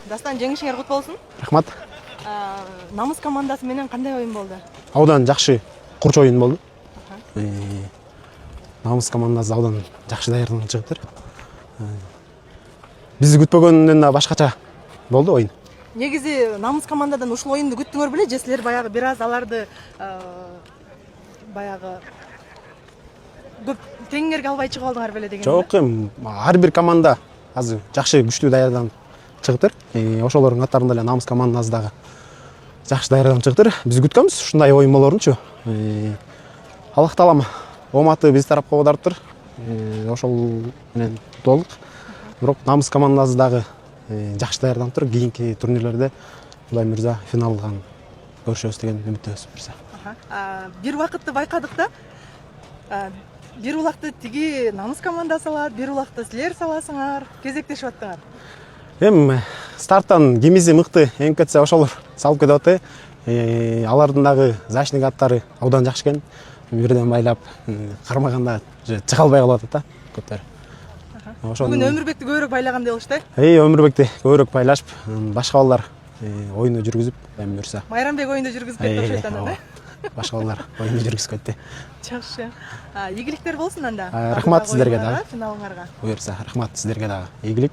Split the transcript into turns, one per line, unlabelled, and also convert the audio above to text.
Дастан, жеңишиңер кут болсун.
Рахмат.
Намыс командасы менен кандай оюн болду?
Аудан жакшы курч оюн болду. Намыс командасы аудан жакшы даярданып чыгыптыр. Бизди күтпөгөндөн да башкача болду оюн.
Негизи намыс командадан ушул оюнду күттүңөр беле же силер баягы бир аз аларды баягы көп теңерге албай чыгып алдыңар беле деген?
Жок, ар бир команда азыр жакшы күчтүү даярданып чыгыптыр. Ошолордун катарында эле намыс командасы дагы жакшы даярданып чыгыптыр. Биз күткөнбүз ушундай оюн болорунчу. Аллах таалам ооматы биз тарапка оодарыптыр. Ошол менен толук. Бирок намыс командасы дагы жакшы даярданыптыр. Кийинки турнирлерде Кудай мырза финалдан көрүшөбүз деген үмүттөбүз бирсе.
Бир убакытты байкадык да. Бир улакты тиги намыс командасы алат, бир улакты силер саласыңар, кезектешип аттыңар.
Старттан кимиси мыкты эңип кетсе ошолор салып кетип атты. Алардын дагы защитник аттары абдан жакшы экен. Бирден байлап кармаганда чыга албай калып атат да көптөр.
Бүгүн Өмүрбекти көбүрөөк байлагандай болушту.
Өмүрбекти көбүрөөк байлашып, башка балдар оюну жүргүзүп, эми буюрса.
Майрамбек оюнду жүргүзүп кетти окшойт андан,
Башка балдар оюну жүргүзүп кетти.
Жакшы. Ийгиликтер болсун анда.
Рахмат сиздерге дагы.
Финалыңарга.
Буюрса, рахмат сиздерге дагы. Ийгилик.